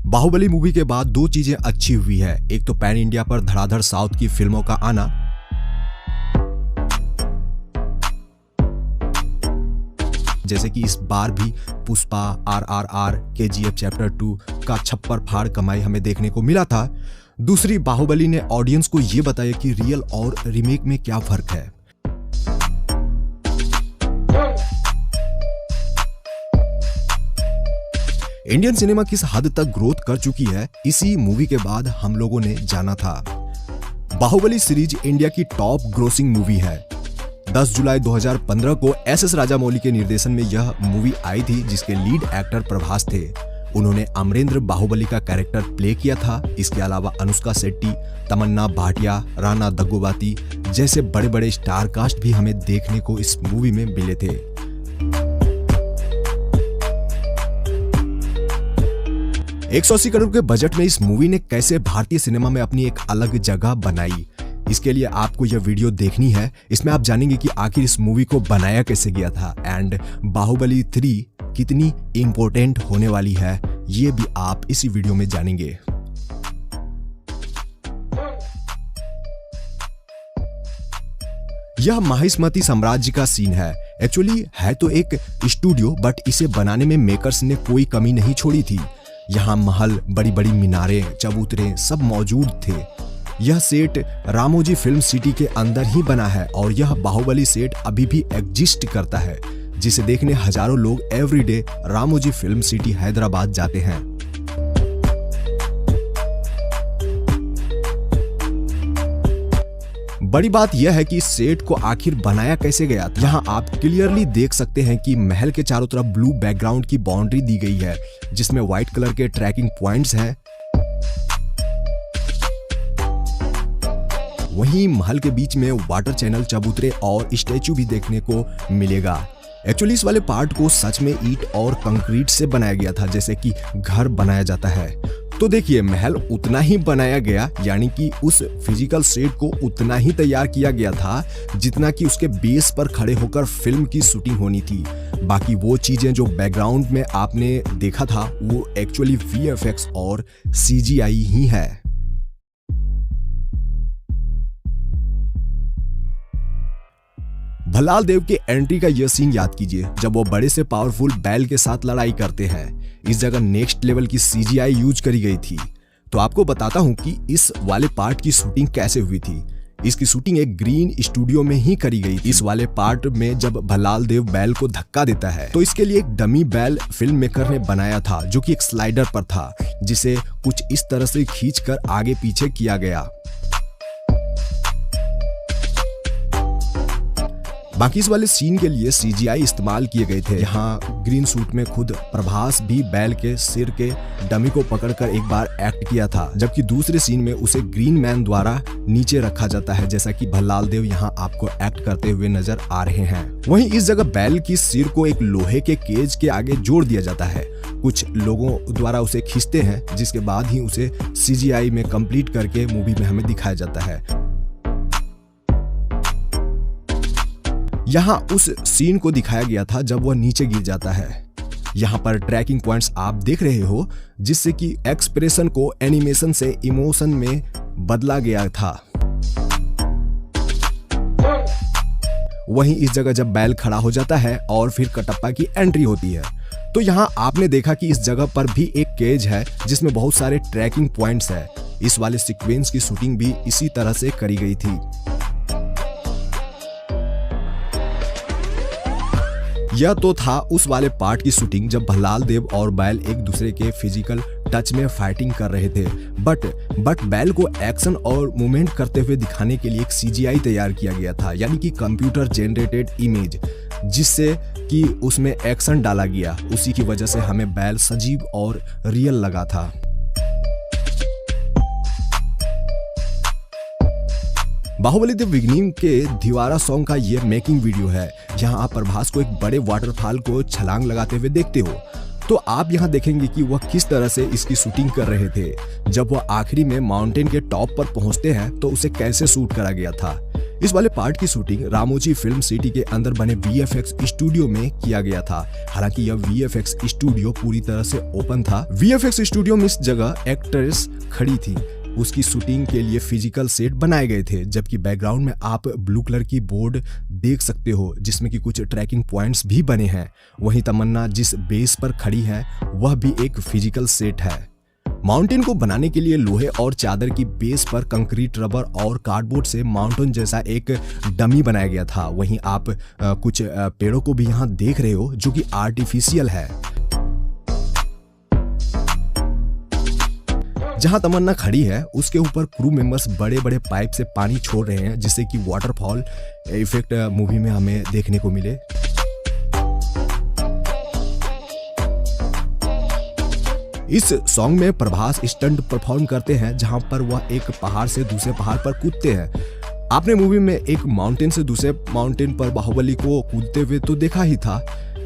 Baahubali movie के बाद दो चीजें अच्छी हुई है। एक तो पैन इंडिया पर धड़ाधड़ साउथ की फिल्मों का आना, जैसे कि इस बार भी पुष्पा, RRR, KGF चैप्टर 2 का छप्पर फाड़ कमाई हमें देखने को मिला था। दूसरी, बाहुबली ने ऑडियंस को यह बताया कि रियल और रीमेक में क्या फर्क है। इंडियन सिनेमा किस हद तक ग्रोथ कर चुकी है, इसी मूवी के बाद हम लोगों ने जाना था। बाहुबली सीरीज इंडिया की टॉप ग्रोसिंग मूवी है। 10 जुलाई 2015 को SS राजामौली के निर्देशन में यह मूवी आई थी, जिसके लीड एक्टर प्रभास थे। उन्होंने अमरेंद्र बाहुबली का कैरेक्टर प्ले किया था। इसके अलावा अनुष्का शेट्टी, तमन्ना भाटिया, राणा दग्गोबाती जैसे बड़े बड़े स्टार कास्ट भी हमें देखने को इस मूवी में मिले थे। $180 करोड़ के बजट में इस मूवी ने कैसे भारतीय सिनेमा में अपनी एक अलग जगह बनाई, इसके लिए आपको यह वीडियो देखनी है। इसमें आप जानेंगे कि आखिर इस मूवी को बनाया कैसे गया था एंड बाहुबली 3 कितनी इंपॉर्टेंट होने वाली है, ये भी आप इसी वीडियो में जानेंगे। यह माहिष्मती साम्राज्य का सीन है। एक्चुअली है तो एक स्टूडियो, बट इसे बनाने में मेकर्स ने कोई कमी नहीं छोड़ी थी। यहाँ महल, बड़ी बड़ी मीनारें, चबूतरे सब मौजूद थे। यह सेट रामोजी फिल्म सिटी के अंदर ही बना है और यह बाहुबली सेट अभी भी एग्जिस्ट करता है, जिसे देखने हजारों लोग everyday Ramoji film city Hyderabad जाते हैं। बड़ी बात यह है कि इस सेट को आखिर बनाया कैसे गया था। यहाँ आप क्लियरली देख सकते हैं कि महल के चारों तरफ ब्लू बैकग्राउंड की बाउंड्री दी गई है, जिसमें व्हाइट कलर के ट्रैकिंग पॉइंट्स हैं। वहीं महल के बीच में वाटर चैनल, चबूतरे और स्टैचू भी देखने को मिलेगा। एक्चुअली इस वाले पार्ट को सच में ईंट और कंक्रीट से बनाया गया था, जैसे कि घर बनाया जाता है। तो देखिए, महल उतना ही बनाया गया, यानी कि उस फिजिकल सेट को उतना ही तैयार किया गया था जितना कि उसके बेस पर खड़े होकर फिल्म की शूटिंग होनी थी। बाकी वो चीजें जो बैकग्राउंड में आपने देखा था वो एक्चुअली VFX और CGI ही है। भल्लाल देव के एंट्री का यह सीन याद कीजिए, जब वो बड़े से पावरफुल बैल के साथ लड़ाई करते हैं। इस जगह नेक्स्ट लेवल की CGI यूज करी गई थी। तो आपको बताता हूं कि इस वाले पार्ट की शूटिंग कैसे हुई थी। इसकी शूटिंग एक ग्रीन स्टूडियो में ही करी गई थी। इस वाले पार्ट में जब भल्लाल देव बैल को धक्का देता है तो इसके लिए एक डमी बैल फिल्म मेकर ने बनाया था, जो कि एक स्लाइडर पर था, जिसे कुछ इस तरह से खींचकर आगे पीछे किया गया। बाकी इस वाले सीन के लिए CGI इस्तेमाल किए गए थे। यहाँ ग्रीन सूट में खुद प्रभास भी बैल के सिर के डमी को पकड़कर एक बार एक्ट किया था, जबकि दूसरे सीन में उसे ग्रीन मैन द्वारा नीचे रखा जाता है, जैसा कि भल्लाल देव यहाँ आपको एक्ट करते हुए नजर आ रहे हैं। वहीं इस जगह बैल की सिर को एक लोहे के केज के आगे जोड़ दिया जाता है। कुछ लोगों द्वारा उसे खींचते हैं, जिसके बाद ही उसे CGI में कंप्लीट करके मूवी में हमें दिखाया जाता है। यहाँ उस सीन को दिखाया गया था जब वह नीचे गिर जाता है। यहाँ पर ट्रैकिंग पॉइंट्स आप देख रहे हो, जिससे कि एक्सप्रेशन को एनिमेशन से इमोशन में बदला गया था। वहीं इस जगह जब बैल खड़ा हो जाता है और फिर कटप्पा की एंट्री होती है, तो यहाँ आपने देखा कि इस जगह पर भी एक केज है जिसमें बहुत सारे ट्रैकिंग पॉइंट्स है। इस वाले सीक्वेंस की शूटिंग भी इसी तरह से करी गई थी। यह तो था उस वाले पार्ट की शूटिंग जब भल्लाल देव और बैल एक दूसरे के फिजिकल टच में फाइटिंग कर रहे थे। बट बैल को एक्शन और मूवमेंट करते हुए दिखाने के लिए एक CGI तैयार किया गया था, यानी कि कंप्यूटर जनरेटेड इमेज, जिससे कि उसमें एक्शन डाला गया। उसी की वजह से हमें बैल सजीव और रियल लगा था। बाहुबली द बिगिनिंग के दीवारा सॉन्ग का यह मेकिंग वीडियो है। यहाँ आप प्रभास को एक बड़े वाटरफॉल को छलांग लगाते हुए देखते हो। तो आप यहाँ देखेंगे कि वह किस तरह से इसकी शूटिंग कर रहे थे। जब वह आखिरी में माउंटेन के टॉप पर पहुंचते हैं तो उसे कैसे शूट करा गया था। इस वाले पार्ट की शूटिंग रामोजी फिल्म सिटी के अंदर बने वीएफएक्स स्टूडियो में किया गया था। हालांकि यह वीएफएक्स स्टूडियो पूरी तरह से ओपन था। वीएफएक्स स्टूडियो में इस जगह एक्ट्रेस खड़ी थी, उसकी शूटिंग के लिए फिजिकल सेट बनाए गए थे, जबकि बैकग्राउंड में आप ब्लू कलर की बोर्ड देख सकते हो जिसमें कि कुछ ट्रैकिंग पॉइंट्स भी बने हैं। वहीं तमन्ना जिस बेस पर खड़ी है वह भी एक फिजिकल सेट है। माउंटेन को बनाने के लिए लोहे और चादर की बेस पर कंक्रीट, रबर और कार्डबोर्ड से माउंटेन जैसा एक डमी बनाया गया था। वहीं आप कुछ पेड़ों को भी यहाँ देख रहे हो जो कि आर्टिफिशियल है। जहां तमन्ना खड़ी है उसके ऊपर क्रू मेंबर्स बड़े बड़े पाइप से पानी छोड़ रहे हैं जिससे कि वाटरफॉल इफेक्ट मूवी में हमें देखने को मिले। इस सॉन्ग में प्रभास स्टंट परफॉर्म करते हैं जहां पर वह एक पहाड़ से दूसरे पहाड़ पर कूदते हैं। आपने मूवी में एक माउंटेन से दूसरे माउंटेन पर बाहुबली को कूदते हुए तो देखा ही था,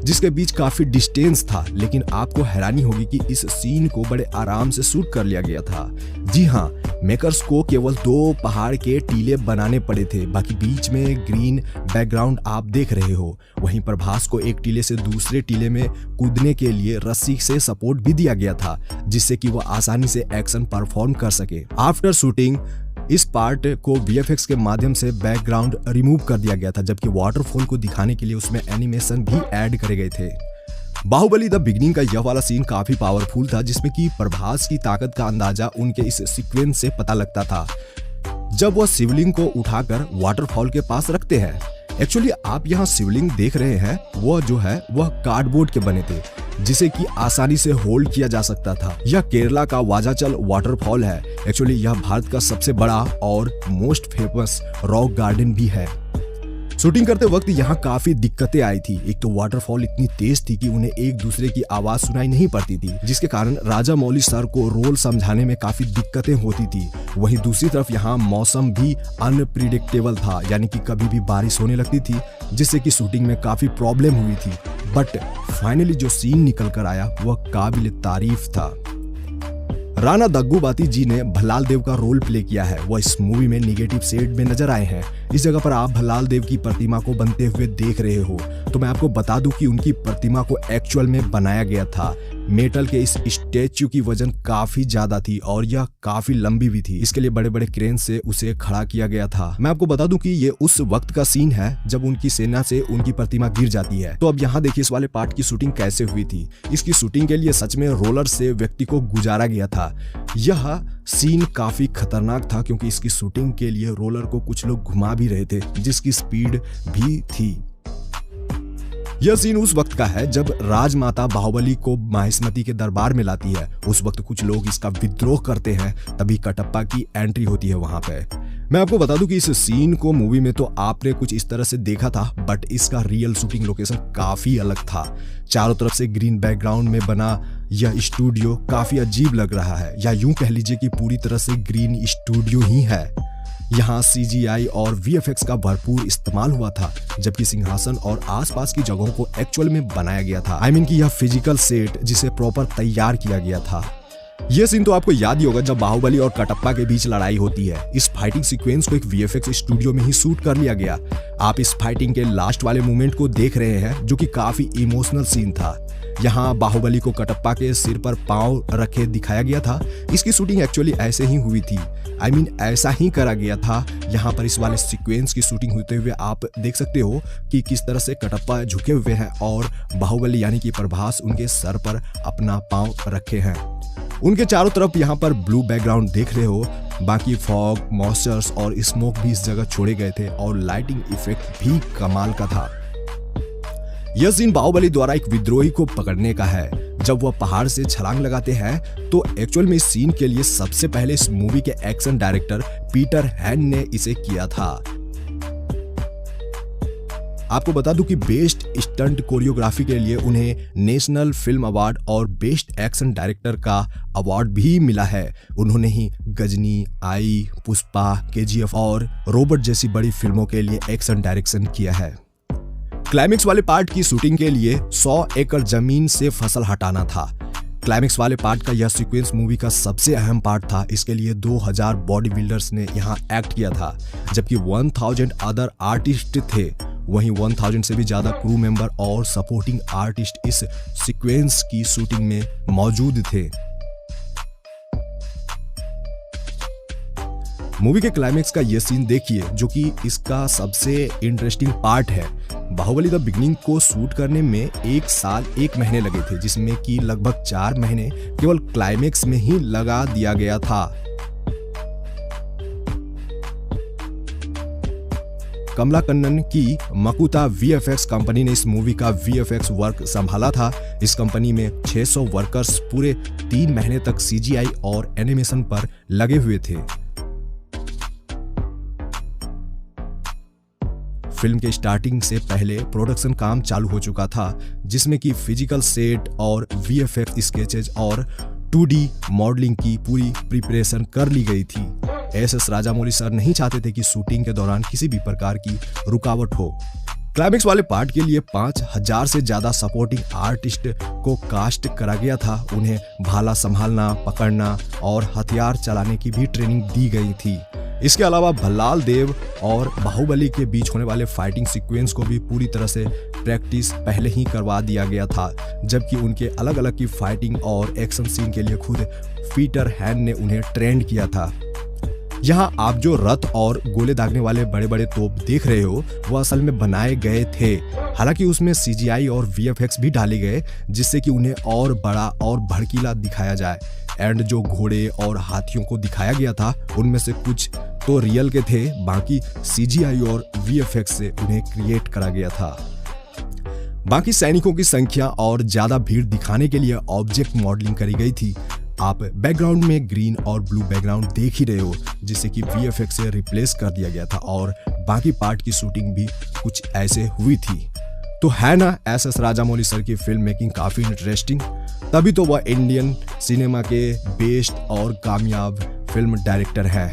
जिसके बीच काफी डिस्टेंस था, लेकिन आपको हैरानी होगी कि इस सीन को बड़े आराम से शूट कर लिया गया था। जी हाँ, मेकर्स को केवल 2 पहाड़ के टीले बनाने पड़े थे, बाकी बीच में ग्रीन बैकग्राउंड आप देख रहे हो। वहीं प्रभास को एक टीले से दूसरे टीले में कूदने के लिए रस्सी से सपोर्ट भी दिया गया था, जिससे कि वह आसानी से एक्शन परफॉर्म कर सके। आफ्टर शूटिंग इस पार्ट को वीएफएक्स के माध्यम से बैकग्राउंड रिमूव कर दिया गया था, जबकि वाटरफॉल को दिखाने के लिए उसमें एनिमेशन भी ऐड करे गए थे। बाहुबली द बिगिनिंग का यह वाला सीन काफी पावरफुल था, जिसमें कि प्रभास की ताकत का अंदाजा उनके इस सीक्वेंस से पता लगता था जब वह शिवलिंग को उठाकर वाटरफॉल के पास रखते हैं। एक्चुअली आप यहाँ शिवलिंग देख रहे हैं, वह जो है वह कार्डबोर्ड के बने थे जिसे कि आसानी से होल्ड किया जा सकता था। यह केरला का वाजाचल वाटरफॉल है। एक्चुअली यह भारत का सबसे बड़ा और मोस्ट फेमस रॉक गार्डन भी है। शूटिंग करते वक्त यहाँ काफी दिक्कतें आई थी। एक तो वाटरफॉल इतनी तेज थी कि उन्हें एक दूसरे की आवाज सुनाई नहीं पड़ती थी, जिसके कारण राजा मौली सर को रोल समझाने में काफी दिक्कतें होती थी। वहीं दूसरी तरफ यहाँ मौसम भी अनप्रिडिक्टेबल था, यानी कि कभी भी बारिश होने लगती थी, जिससे कि शूटिंग में काफी प्रॉब्लम हुई थी। बट फाइनली जो सीन निकल कर आया वह काबिल तारीफ था। राणा दग्गूबाती जी ने भल्लाल देव का रोल प्ले किया है। वह इस मूवी में निगेटिव शेड में नजर आए हैं। इस जगह पर आप भल्लाल देव की प्रतिमा को बनते हुए देख रहे हो, तो मैं आपको बता दूं कि उनकी प्रतिमा को एक्चुअल में बनाया गया था। मेटल के इस स्टैच्यू की वजन काफी ज्यादा थी और यह काफी लंबी भी थी। इसके लिए बड़े बड़े क्रेन से उसे खड़ा किया गया था। मैं आपको बता दूं कि ये उस वक्त का सीन है जब उनकी सेना से उनकी प्रतिमा गिर जाती है। तो अब यहाँ देखिए इस वाले पार्ट की शूटिंग कैसे हुई थी। इसकी शूटिंग के लिए सच में रोलर से व्यक्ति को गुजारा गया था। यह सीन काफी खतरनाक था क्योंकि इसकी शूटिंग के लिए रोलर को कुछ लोग घुमा भी रहे थे, जिसकी स्पीड भी थी। यह सीन उस वक्त का है जब राजमाता बाहुबली को माहिष्मती के दरबार में लाती है। उस वक्त कुछ लोग इसका विद्रोह करते हैं, तभी कटप्पा की एंट्री होती है वहां पे। मैं आपको बता दूं कि इस सीन को मूवी में तो आपने कुछ इस तरह से देखा था, बट इसका रियल शूटिंग लोकेशन काफी अलग था। चारों तरफ से ग्रीन बैकग्राउंड में बना यह स्टूडियो काफी अजीब लग रहा है, या यूं कह लीजिए कि पूरी तरह से ग्रीन स्टूडियो ही है। यहाँ CGI और VFX का भरपूर इस्तेमाल हुआ था, जबकि सिंहासन और आसपास की जगहों को एक्चुअल में बनाया गया था। I mean कि यह फिजिकल सेट जिसे प्रॉपर तैयार किया गया था। यह सीन तो आपको याद ही होगा जब बाहुबली और कटप्पा के बीच लड़ाई होती है। इस फाइटिंग सीक्वेंस को एक VFX स्टूडियो में ही शूट कर लिया गया। आप इस फाइटिंग के लास्ट वाले मोमेंट को देख रहे हैं, जो कि काफी इमोशनल सीन था। यहाँ बाहुबली को कटप्पा के सिर पर पांव रखे दिखाया गया था। इसकी शूटिंग एक्चुअली ऐसे ही हुई थी। I mean ऐसा ही करा गया था। यहाँ पर इस वाले सीक्वेंस की शूटिंग होते हुए आप देख सकते हो कि किस तरह से कटप्पा झुके हुए हैं और बाहुबली यानी कि प्रभास उनके सर पर अपना पांव रखे हैं। उनके चारों तरफ यहाँ पर ब्लू बैकग्राउंड देख रहे हो। बाकी फॉग, मॉइस्चर्स और स्मोक भी इस जगह छोड़े गए थे और लाइटिंग इफेक्ट भी कमाल का था। यह सीन बाहुबली द्वारा एक विद्रोही को पकड़ने का है। जब वह पहाड़ से छलांग लगाते हैं तो एक्चुअल में इस सीन के लिए सबसे पहले इस मूवी के एक्शन डायरेक्टर पीटर हैन ने इसे किया था। आपको बता दूं कि बेस्ट स्टंट कोरियोग्राफी के लिए उन्हें नेशनल फिल्म अवार्ड और बेस्ट एक्शन डायरेक्टर का अवार्ड भी मिला है। उन्होंने ही गजनी, आई, पुष्पा, KGF और रोबोट जैसी बड़ी फिल्मों के लिए एक्शन डायरेक्शन किया है। क्लाइमेक्स वाले पार्ट की शूटिंग के लिए 100 एकड़ जमीन से फसल हटाना था। क्लाइमेक्स वाले पार्ट का यह सीक्वेंस मूवी का सबसे अहम पार्ट था। इसके लिए 2000 बॉडी बिल्डर्स ने यहाँ एक्ट किया था, जबकि 1000 अदर आर्टिस्ट थे। वहीं 1000 से भी ज्यादा क्रू मेंबर और सपोर्टिंग आर्टिस्ट इस सीक्वेंस की शूटिंग में मौजूद थे। मूवी के क्लाइमेक्स का ये सीन देखिए, जो कि इसका सबसे इंटरेस्टिंग पार्ट है। बाहुबली द बिगिनिंग को शूट करने में 1 साल 1 महीने लगे थे, जिसमें कि लगभग 4 महीने केवल क्लाइमेक्स में ही लगा दिया गया था। कमला कन्नन की मकुता वीएफएक्स कंपनी ने इस मूवी का वीएफएक्स वर्क संभाला था। इस कंपनी में 600 वर्कर्स पूरे 3 महीने तक सीजीआई और एनिमेशन पर लगे हुए थे। फिल्म के स्टार्टिंग से पहले प्रोडक्शन काम चालू हो चुका था, जिसमें कि फिजिकल सेट और वीएफएक्स स्केचेज और 2D मॉडलिंग की पूरी प्रिपरेशन कर ली गई थी। एस राजामौली सर नहीं चाहते थे कि शूटिंग के दौरान किसी भी प्रकार की रुकावट हो। क्लाइमेक्स वाले पार्ट के लिए 5000 से ज्यादा सपोर्टिंग आर्टिस्ट को कास्ट करा गया था। उन्हें भाला संभालना, पकड़ना और हथियार चलाने की भी ट्रेनिंग दी गई थी। इसके अलावा भल्लाल देव और बाहुबली के बीच होने वाले फाइटिंग सीक्वेंस को भी पूरी तरह से प्रैक्टिस पहले ही करवा दिया गया था, जबकि उनके अलग अलग की फाइटिंग और एक्शन सीन के लिए खुद पीटर हैन ने उन्हें ट्रेंड किया था। यहाँ आप जो रथ और गोले दागने वाले बड़े बड़े तोप देख रहे हो, वो असल में बनाए गए थे। हालांकि उसमें सीजीआई और वीएफएक्स भी डाले गए, जिससे कि उन्हें और बड़ा और भड़कीला दिखाया जाए। एंड जो घोड़े और हाथियों को दिखाया गया था, उनमें से कुछ तो रियल के थे, बाकी सीजीआई और वीएफएक्स से उन्हें क्रिएट करा गया था। बाकी सैनिकों की संख्या और ज्यादा भीड़ दिखाने के लिए ऑब्जेक्ट मॉडलिंग करी गई थी। आप बैकग्राउंड में ग्रीन और ब्लू बैकग्राउंड देख ही रहे हो, जिसे कि वीएफएक्स से रिप्लेस कर दिया गया था और बाकी पार्ट की शूटिंग भी कुछ ऐसे हुई थी। तो है ना एस राजामौली सर की फिल्म मेकिंग काफी इंटरेस्टिंग। तभी तो वह इंडियन सिनेमा के बेस्ट और कामयाब फिल्म डायरेक्टर है।